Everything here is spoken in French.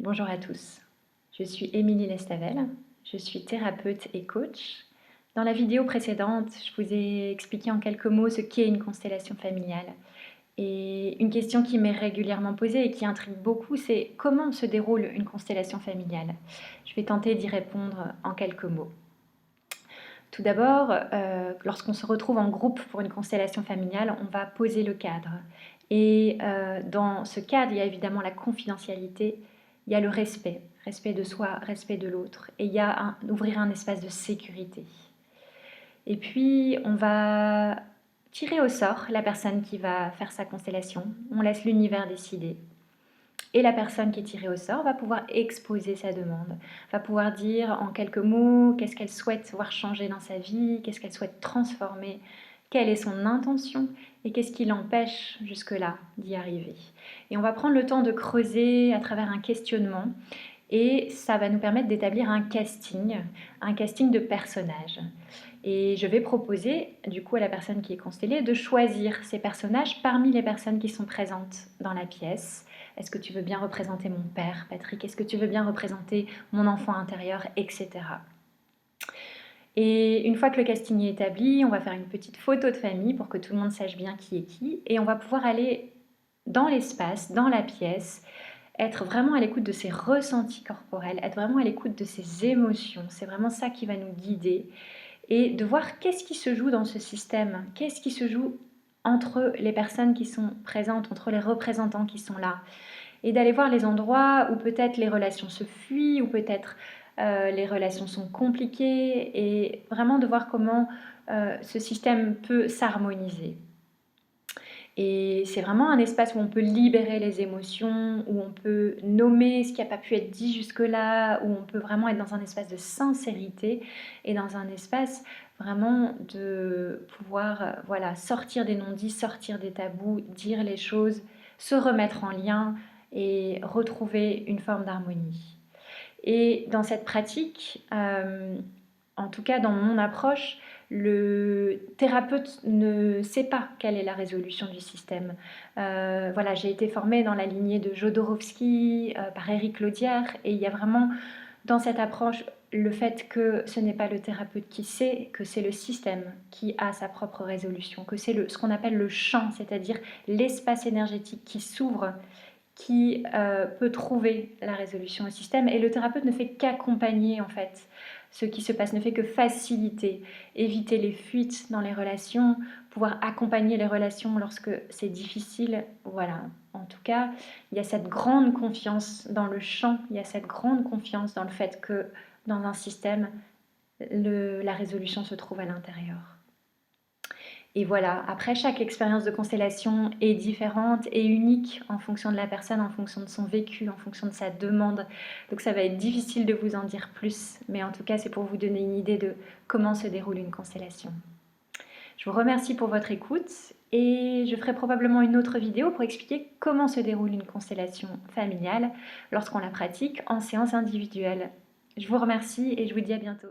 Bonjour à tous, je suis Émilie Lestavel, je suis thérapeute et coach. Dans la vidéo précédente, je vous ai expliqué en quelques mots ce qu'est une constellation familiale. Et une question qui m'est régulièrement posée et qui intrigue beaucoup, c'est comment se déroule une constellation familiale? Je vais tenter d'y répondre en quelques mots. Tout d'abord, lorsqu'on se retrouve en groupe pour une constellation familiale, on va poser le cadre. Et dans ce cadre, il y a évidemment la confidentialité, il y a le respect, respect de soi, respect de l'autre, et il y a ouvrir un espace de sécurité. Et puis, on va tirer au sort la personne qui va faire sa constellation, on laisse l'univers décider. Et la personne qui est tirée au sort va pouvoir exposer sa demande, va pouvoir dire en quelques mots qu'est-ce qu'elle souhaite voir changer dans sa vie, qu'est-ce qu'elle souhaite transformer, quelle est son intention et qu'est-ce qui l'empêche jusque-là d'y arriver. Et on va prendre le temps de creuser à travers un questionnement et ça va nous permettre d'établir un casting de personnages. Et je vais proposer du coup à la personne qui est constellée de choisir ces personnages parmi les personnes qui sont présentes dans la pièce. Est-ce que tu veux bien représenter mon père, Patrick? Est-ce que tu veux bien représenter mon enfant intérieur, etc. Et une fois que le casting est établi, on va faire une petite photo de famille pour que tout le monde sache bien qui est qui. Et on va pouvoir aller dans l'espace, dans la pièce, être vraiment à l'écoute de ses ressentis corporels, être vraiment à l'écoute de ses émotions. C'est vraiment ça qui va nous guider. Et de voir qu'est-ce qui se joue dans ce système, qu'est-ce qui se joue entre les personnes qui sont présentes, entre les représentants qui sont là. Et d'aller voir les endroits où peut-être les relations se fuient, où peut-être les relations sont compliquées, et vraiment de voir comment ce système peut s'harmoniser. Et c'est vraiment un espace où on peut libérer les émotions, où on peut nommer ce qui n'a pas pu être dit jusque-là, où on peut vraiment être dans un espace de sincérité et dans un espace vraiment de pouvoir voilà, sortir des non-dits, sortir des tabous, dire les choses, se remettre en lien et retrouver une forme d'harmonie. Et dans cette pratique, en tout cas dans mon approche, le thérapeute ne sait pas quelle est la résolution du système. Voilà, j'ai été formée dans la lignée de Jodorowsky par Éric Laudière, et il y a vraiment dans cette approche le fait que ce n'est pas le thérapeute qui sait, que c'est le système qui a sa propre résolution, que c'est ce qu'on appelle le champ, c'est-à-dire l'espace énergétique qui s'ouvre, qui peut trouver la résolution au système, et le thérapeute ne fait qu'accompagner en fait ce qui se passe, ne fait que faciliter, éviter les fuites dans les relations, pouvoir accompagner les relations lorsque c'est difficile. Voilà, en tout cas, il y a cette grande confiance dans le champ, il y a cette grande confiance dans le fait que dans un système, la résolution se trouve à l'intérieur. Et voilà, après chaque expérience de constellation est différente et unique en fonction de la personne, en fonction de son vécu, en fonction de sa demande. Donc ça va être difficile de vous en dire plus, mais en tout cas c'est pour vous donner une idée de comment se déroule une constellation. Je vous remercie pour votre écoute et je ferai probablement une autre vidéo pour expliquer comment se déroule une constellation familiale lorsqu'on la pratique en séance individuelle. Je vous remercie et je vous dis à bientôt.